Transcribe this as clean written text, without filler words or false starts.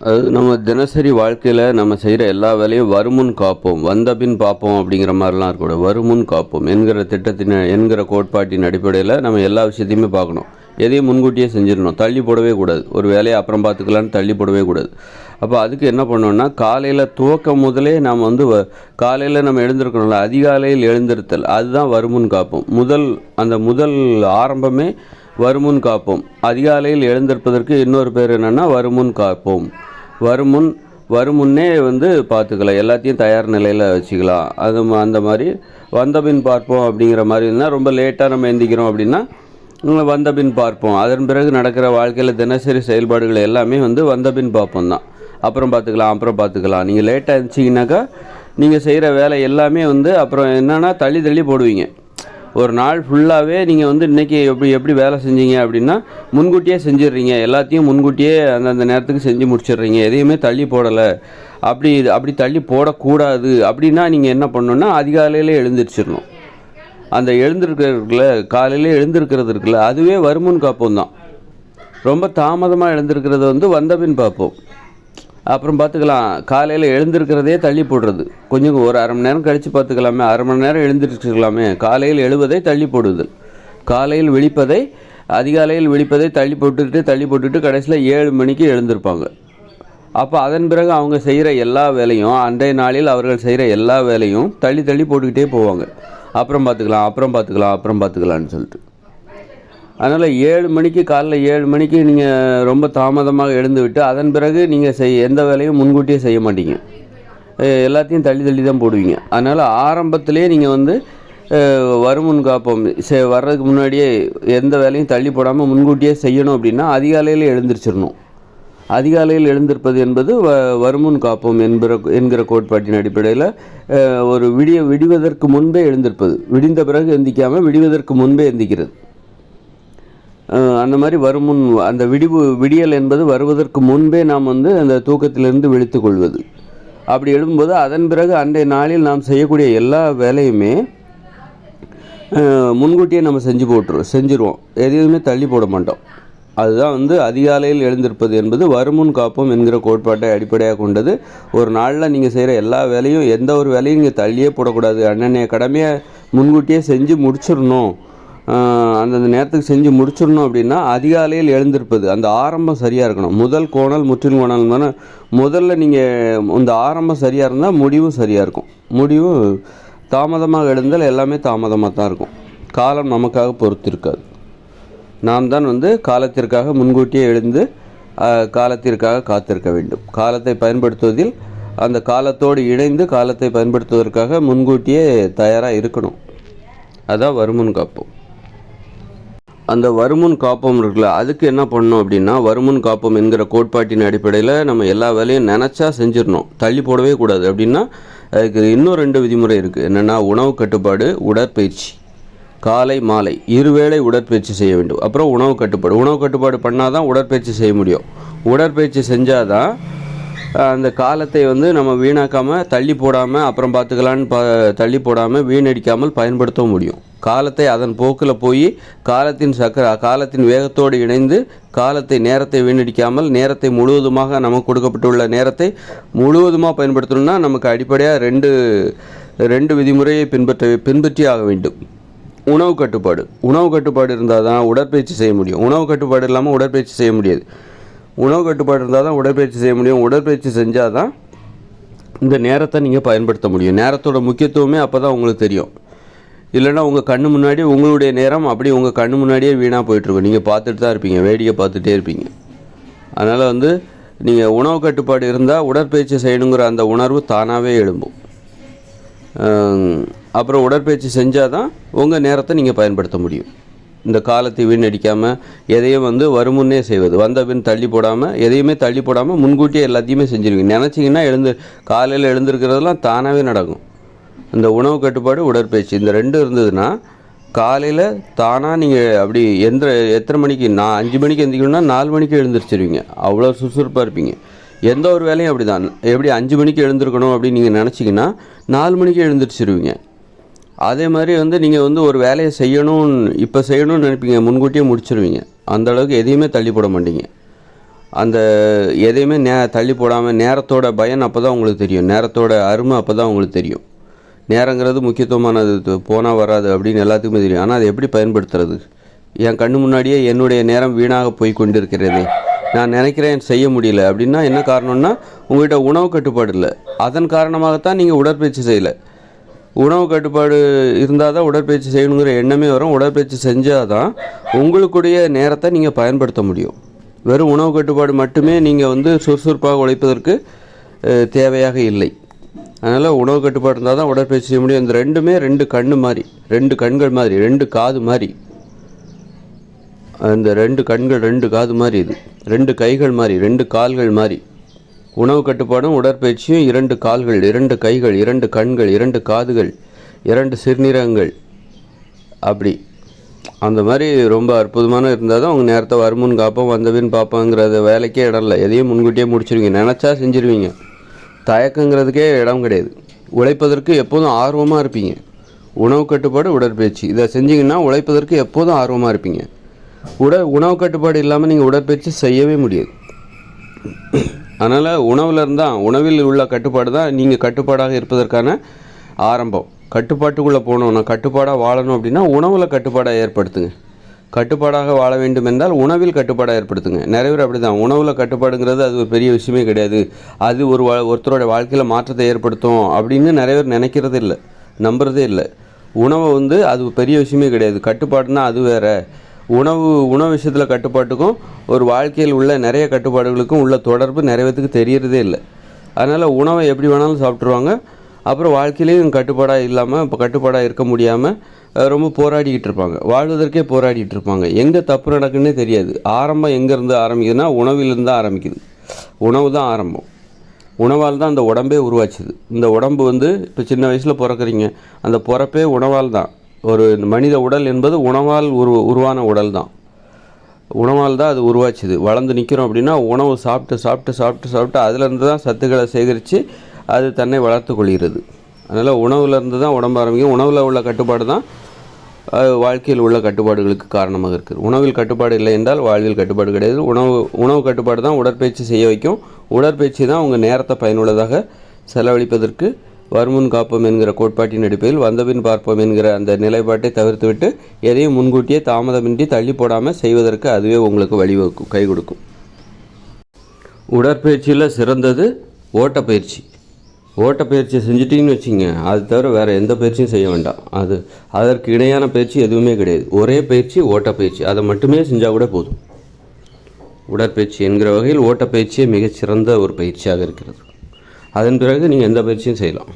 அது நம்ம தினசரி வாழ்க்கையில் நம்ம செய்கிற எல்லா வேலையும் வருமுன் காப்போம், வந்தபின் பார்ப்போம் அப்படிங்கிற மாதிரிலாம் இருக்கக்கூடாது. வருமுன் காப்போம் என்கிற கோட்பாட்டின் அடிப்படையில் நம்ம எல்லா விஷயத்தையுமே பார்க்கணும். எதையும் முன்கூட்டியே செஞ்சிடணும், தள்ளி போடவே கூடாது. ஒரு வேலையை அப்புறம் பார்த்துக்கலான்னு தள்ளி போடவே கூடாது. அப்போ அதுக்கு என்ன பண்ணோன்னா, காலையில் துவக்கம் முதலே நாம் காலையில் நம்ம எழுந்திருக்கணும்ல, அதிகாலையில் எழுந்திருத்தல், அதுதான் வருமுன் காப்போம். முதல் ஆரம்பமே வருமுன் காப்போம். அதிகாலையில் எழுந்திருப்பதற்கு இன்னொரு பேர் என்னென்னா வருமுன் காப்போம். வருமுன்னே பார்த்துக்கலாம், எல்லாத்தையும் தயார் நிலையில் வச்சுக்கலாம். அந்த மாதிரி வந்தபின் பார்ப்போம் அப்படிங்கிற மாதிரி இருந்தால், ரொம்ப லேட்டாக நம்ம எந்திக்கிறோம் அப்படின்னா வந்தபின் பார்ப்போம். அதன் பிறகு நடக்கிற வாழ்க்கையில் தினசரி செயல்பாடுகள் எல்லாமே வந்தபின் பார்ப்போம் தான். அப்புறம் பார்த்துக்கலாம். நீங்கள் லேட்டாக இருந்துச்சிங்கனாக்கா நீங்கள் செய்கிற வேலை எல்லாமே அப்புறம் என்னென்னா தள்ளி போடுவீங்க. ஒரு நாள் ஃபுல்லாகவே நீங்கள் இன்றைக்கி எப்படி வேலை செஞ்சீங்க அப்படின்னா முன்கூட்டியே செஞ்சிடுறீங்க. எல்லாத்தையும் முன்கூட்டியே அந்தந்த நேரத்துக்கு செஞ்சு முடிச்சிடுறீங்க. எதையுமே தள்ளி போடலை. அப்படி தள்ளி போடக்கூடாது. அப்படின்னா நீங்கள் என்ன பண்ணணுன்னா, அதிகாலையில் எழுந்திரிச்சிடணும். அந்த காலையில் எழுந்திருக்கிறது இருக்குல்ல, அதுவே வருமுன் காப்போம் தான். ரொம்ப தாமதமாக எழுந்திருக்கிறது வந்தபின் பார்ப்போம். அப்புறம் பார்த்துக்கலாம். காலையில் எழுந்திருக்கிறதே தள்ளி போடுறது, கொஞ்சம் ஒரு அரை மணி நேரம் கழித்து பார்த்துக்கலாமே, அரை மணி நேரம் எழுந்திருக்கலாமே. காலையில் எழுவதை தள்ளி போடுதல், அதிகாலையில் விழிப்பதை தள்ளி போட்டுட்டு கடைசியில் 7 மணிக்கு எழுந்திருப்பாங்க. அப்போ அதன் பிறகு அவங்க செய்கிற எல்லா வேலையும், அன்றைய நாளில் அவர்கள் செய்கிற எல்லா வேலையும் தள்ளி போட்டுக்கிட்டே போவாங்க. அப்புறம் பார்த்துக்கலான்னு சொல்லிட்டு. அதனால் காலைல 7 மணிக்கு நீங்கள் ரொம்ப தாமதமாக எழுந்து விட்டு அதன் பிறகு நீங்கள் எந்த வேலையும் முன்கூட்டியே செய்ய மாட்டீங்க. எல்லாத்தையும் தள்ளி தான் போடுவீங்க. அதனால் ஆரம்பத்திலே நீங்கள் வருமுன் காப்போம் வர்றதுக்கு முன்னாடியே எந்த வேலையும் தள்ளி போடாமல் முன்கூட்டியே செய்யணும் அப்படின்னா அதிகாலையில் எழுந்திரிச்சிடணும். அதிகாலையில் எழுந்திருப்பது என்பது வருமுன் காப்போம் என்கிற கோட்பாட்டின் அடிப்படையில் ஒரு விடிவதற்கு முன்பே எழுந்திருப்பது. விடிந்த பிறகு எந்திக்காமல் விடிவதற்கு முன்பே எந்திக்கிறது. அந்த மாதிரி அந்த விடியல் என்பது வருவதற்கு முன்பே நாம் அந்த தூக்கத்திலிருந்து விழித்து கொள்வது. அப்படி எழும்போது அதன் பிறகு அன்றைய நாளில் நாம் செய்யக்கூடிய எல்லா வேலையுமே முன்கூட்டியே நம்ம செஞ்சிருவோம். எதுவுமே தள்ளி போட மாட்டோம். அதுதான் அதிகாலையில் எழுந்திருப்பது என்பது வருமுன் காப்போம் என்கிற கோட்பாட்டை அடிப்படையாக கொண்டது. ஒரு நாளில் நீங்கள் செய்கிற எல்லா வேலையும், எந்த ஒரு வேலையும் நீங்கள் தள்ளியே போடக்கூடாது. அன்றைய கடமையை முன்கூட்டியே செஞ்சு முடிச்சிடணும். அந்தந்த நேரத்துக்கு செஞ்சு முடிச்சிடணும். அப்படின்னா அதிகாலையில் எழுந்திருப்பது, அந்த ஆரம்பம் சரியாக இருக்கணும். முதல் கோணல் முற்றிலும் கோணல் முதல்ல நீங்கள் இந்த ஆரம்பம் சரியாக இருந்தால் முடிவும் சரியாக இருக்கும். முடிவும் தாமதமாக எழுந்தால் எல்லாமே தாமதமாக தான் இருக்கும். காலம் நமக்காக பொறுத்து இருக்காது. நாம் தான் காலத்திற்காக முன்கூட்டியே எழுந்து காலத்திற்காக காத்திருக்க வேண்டும். காலத்தை பயன்படுத்துவதில் அந்த காலத்தோடு இணைந்து காலத்தை பயன்படுத்துவதற்காக முன்கூட்டியே தயாராக இருக்கணும். அதான் வருமுன் காப்போம். அந்த வருமுன் காப்போம் இருக்குல்ல, அதுக்கு என்ன பண்ணணும் அப்படின்னா, வருமுன் காப்போம் என்கிற கோட்பாட்டின் அடிப்படையில் நம்ம எல்லா வேலையும் நினச்சா செஞ்சிடணும், தள்ளி போடவே கூடாது. அப்படின்னா அதுக்கு இன்னும் 2 விதிமுறை இருக்குது. என்னென்னா, உணவு கட்டுப்பாடு, உடற்பயிற்சி. காலை மாலை இருவேளை உடற்பயிற்சி செய்ய வேண்டும். அப்புறம் உணவு கட்டுப்பாடு பண்ணால் தான் உடற்பயிற்சி செய்ய முடியும். உடற்பயிற்சி செஞ்சால் தான் அந்த காலத்தை நம்ம வீணாக்காமல், தள்ளி போடாமல், அப்புறம் பார்த்துக்கலான்னு தள்ளி போடாமல், வீணடிக்காமல் பயன்படுத்த முடியும். காலத்தை அதன் போக்கில் போய் காலத்தின் வேகத்தோடு இணைந்து நேரத்தை வீணடிக்காமல், நேரத்தை முழுவதுமாக நமக்கு கொடுக்கப்பட்டுள்ள நேரத்தை முழுவதுமாக பயன்படுத்தணும்னா நமக்கு அடிப்படையாக 2 விதிமுறையை பின்பற்றி ஆக வேண்டும். உணவு கட்டுப்பாடு இருந்தால் தான் உடற்பயிற்சி செய்ய முடியும். உணவு கட்டுப்பாடு இல்லாமல் உடற்பயிற்சி செய்ய முடியாது. உணவு கட்டுப்பாடு இருந்தால் தான் உடற்பயிற்சி செய்ய முடியும். உடற்பயிற்சி செஞ்சால் தான் இந்த நேரத்தை நீங்கள் பயன்படுத்த முடியும். நேரத்தோட முக்கியத்துவமே அப்போ தான் உங்களுக்கு தெரியும். இல்லைன்னா உங்கள் கண்ணு முன்னாடி உங்களுடைய நேரம் அப்படி உங்கள் கண்ணு முன்னாடியே வீணாக போயிட்டுருக்கும். நீங்கள் பார்த்துட்டு தான் இருப்பீங்க, வேடிக்கை பார்த்துட்டே இருப்பீங்க. அதனால் நீங்கள் உணவு கட்டுப்பாடு இருந்தால் உடற்பயிற்சி செய்யணுங்கிற அந்த உணர்வு தானாகவே எழும்பும். அப்புறம் உடற்பயிற்சி செஞ்சால் தான் உங்கள் நேரத்தை நீங்கள் பயன்படுத்த முடியும். இந்த காலத்தை வீணடிக்காமல் எதையும் வருமுன்னே செய்வது, வந்தபின் தள்ளி போடாமல், எதையுமே தள்ளி போடாமல் முன்கூட்டியே எல்லாத்தையுமே செஞ்சுருவீங்க. நினச்சிங்கன்னா காலையில் எழுந்திருக்கிறதெல்லாம் தானாகவே நடக்கும். இந்த உணவு கட்டுப்பாடு, உடற்பயிற்சி, இந்த 2 இருந்ததுன்னா காலையில் தானாக நீங்கள் அப்படி எத்தனை மணிக்கு, 5 மணிக்கு எந்திக்கணும்னா 4 மணிக்கு எழுந்திரிச்சிருவீங்க. அவ்வளோ சுறுசுறுப்பாக இருப்பீங்க. எந்த ஒரு வேலையும் அப்படி தான். எப்படி 5 மணிக்கு எழுந்திருக்கணும் அப்படின்னு நீங்கள் நினச்சிங்கன்னா 4 மணிக்கு எழுந்திரிச்சிருவீங்க. அதே மாதிரி நீங்கள் ஒரு வேலையை செய்யணும்னு நினைப்பீங்க, முன்கூட்டியே முடிச்சிருவீங்க. அந்த அளவுக்கு எதையுமே தள்ளி போட மாட்டீங்க. அந்த எதையுமே தள்ளி போடாமல் நேரத்தோட பயன் அப்போ தான் உங்களுக்கு தெரியும், நேரத்தோட அருமை அப்போ தான் உங்களுக்கு தெரியும். நேரங்கிறது முக்கியத்துவமானது, போனால் வராது அப்படின்னு எல்லாத்துக்குமே தெரியும். ஆனால் அதை எப்படி பயன்படுத்துறது? என் கண்ணு முன்னாடியே என்னுடைய நேரம் வீணாக போய் கொண்டிருக்கிறதே, நான் நினைக்கிறேன் செய்ய முடியல அப்படின்னா என்ன காரணம்னா உங்கள்கிட்ட உணவு கட்டுப்பாடு இல்லை. அதன் காரணமாகத்தான் நீங்கள் உடற்பயிற்சி செய்யலை. உணவு கட்டுப்பாடு இருந்தால் தான் உடற்பயிற்சி செய்யணுங்கிற எண்ணமே வரும். உடற்பயிற்சி செஞ்சால் தான் உங்களுக்குடைய நேரத்தை நீங்கள் பயன்படுத்த முடியும். வெறும் உணவு கட்டுப்பாடு மட்டுமே நீங்கள் சுறுசுறுப்பாக உழைப்பதற்கு தேவையாக இல்லை. அதனால் உணவு கட்டுப்பாடு இருந்தால் தான் உடற்பயிற்சி செய்ய முடியும். இந்த ரெண்டுமே ரெண்டு கண்ணு மாதிரி, ரெண்டு கண்கள் மாதிரி, ரெண்டு காது மாதிரி. அந்த ரெண்டு கண்கள் ரெண்டு காது மாதிரி, இது ரெண்டு கைகள் மாதிரி, ரெண்டு கால்கள் மாதிரி. உணவு கட்டுப்பாடும் உடற்பயிற்சியும் இரண்டு கால்கள், இரண்டு கைகள், இரண்டு கண்கள், இரண்டு காதுகள், இரண்டு சிறுநீரகங்கள். அப்படி அந்த மாதிரி ரொம்ப அற்புதமான இருந்தால் தான் உங்கள் நேரத்தை வருமுன் காப்போம் வந்தபின் பார்ப்போங்கிறத வேலைக்கே இடம் இல்லை. எதையும் முன்கூட்டியே முடிச்சிருவீங்க, நினச்சா செஞ்சுருவீங்க. தயக்கங்கிறதுக்கே இடம் கிடையாது. உழைப்பதற்கு எப்போதும் ஆர்வமாக இருப்பீங்க. உணவு கட்டுப்பாடு உடற்பயிற்சி இதை செஞ்சிங்கன்னா உழைப்பதற்கு எப்போதும் ஆர்வமாக இருப்பீங்க. உணவு கட்டுப்பாடு இல்லாமல் நீங்கள் உடற்பயிற்சி செய்யவே முடியாது. அதனால் உணவில் உள்ள கட்டுப்பாடு தான் நீங்கள் கட்டுப்பாடாக இருப்பதற்கான ஆரம்பம். கட்டுப்பாட்டுக்குள்ளே போகணும், நான் கட்டுப்பாடாக வாழணும் அப்படின்னா உணவில் கட்டுப்பாடாக ஏற்படுத்துங்க. கட்டுப்பாடாக வாழ வேண்டும் என்றால் உணவில் கட்டுப்பாடாக ஏற்படுத்துங்க. நிறைய பேர் அப்படி தான், உணவில் கட்டுப்பாடுங்கிறது அது ஒரு பெரிய விஷயமே கிடையாது, அது ஒருத்தரோட வாழ்க்கையில் மாற்றத்தை ஏற்படுத்தும் அப்படின்னு நிறைய பேர் நினைக்கிறதே இல்லை, நம்புறதே இல்லை. உணவை அது பெரிய விஷயமே கிடையாது. கட்டுப்பாடுனா அது வேறு. உணவு விஷயத்தில் கட்டுப்பாட்டுக்கும் ஒரு வாழ்க்கையில் உள்ள நிறைய கட்டுப்பாடுகளுக்கும் உள்ள தொடர்பு நிறைய பேருக்கு தெரியறதே இல்லை. அதனால் உணவை எப்படி வேணாலும் சாப்பிட்ருவாங்க. அப்புறம் வாழ்க்கையிலையும் கட்டுப்பாடாக இல்லாமல், இப்போ கட்டுப்பாடாக இருக்க முடியாமல் ரொம்ப போராடிக்கிட்டு இருப்பாங்க, வாழ்வதற்கே போராடிட்டு இருப்பாங்க. எங்கே தப்பு நடக்குன்னே தெரியாது. ஆரம்பம் எங்கேருந்து ஆரம்பிக்குதுன்னா உணவிலிருந்து தான் ஆரம்பிக்குது. உணவு தான் ஆரம்பம். உணவால் தான் அந்த உடம்பே உருவாச்சுது. இந்த உடம்பு இப்போ சின்ன வயசில் பிறக்கிறீங்க, அந்த பிறப்பே உணவால் தான். ஒரு மனித உடல் என்பது உணவால் உருவான உடல் தான். உணவால் தான் அது உருவாச்சுது. வளர்ந்து நிற்கிறோம் அப்படின்னா உணவு சாப்பிட்டு சாப்பிட்டு சாப்பிட்டு சாப்பிட்டு அதிலேருந்து தான் சத்துக்களை சேகரித்து அது தன்னை வளர்த்து கொள்கிறது. அதனால் உணவுலேருந்து தான் உடம்பு ஆரம்பிக்கும். உணவில் உள்ள கட்டுப்பாடு தான் வாழ்க்கையில் உள்ள கட்டுப்பாடுகளுக்கு காரணமாக இருக்குது. உணவில் கட்டுப்பாடு இல்லை என்றால் வாழ்வில் கட்டுப்பாடு கிடையாது. உணவு கட்டுப்பாடு தான் உடற்பயிற்சி செய்ய வைக்கும். உடற்பயிற்சி தான் உங்கள் நேரத்தை பயனுள்ளதாக செலவழிப்பதற்கு வருமுன் காப்போம் என்கிற கோட்பாட்டின் அடிப்படையில் வந்தபின் பார்ப்போம் என்கிற அந்த நிலைப்பாட்டை தவிர்த்துவிட்டு எதையும் முன்கூட்டியே தாமதமின்றி தள்ளி போடாமல் செய்வதற்கு அதுவே உங்களுக்கு வழிவகுக்கும், கை கொடுக்கும். உடற்பயிற்சியில் சிறந்தது ஓட்டப்பயிற்சி. ஓட்டப்பயிற்சியை செஞ்சிட்டிங்கன்னு வச்சிங்க, அது தவிர வேறு எந்த பயிற்சியும் செய்ய வேண்டாம். அதற்கு இணையான பயிற்சி எதுவுமே கிடையாது. ஒரே பயிற்சி ஓட்டப்பயிற்சி, அதை மட்டுமே செஞ்சால் கூட போதும். உடற்பயிற்சி என்கிற வகையில் ஓட்டப்பயிற்சியே மிகச்சிறந்த ஒரு பயிற்சியாக இருக்கிறது. அதன் பிறகு நீங்கள் எந்த பயிற்சியும் செய்யலாம்.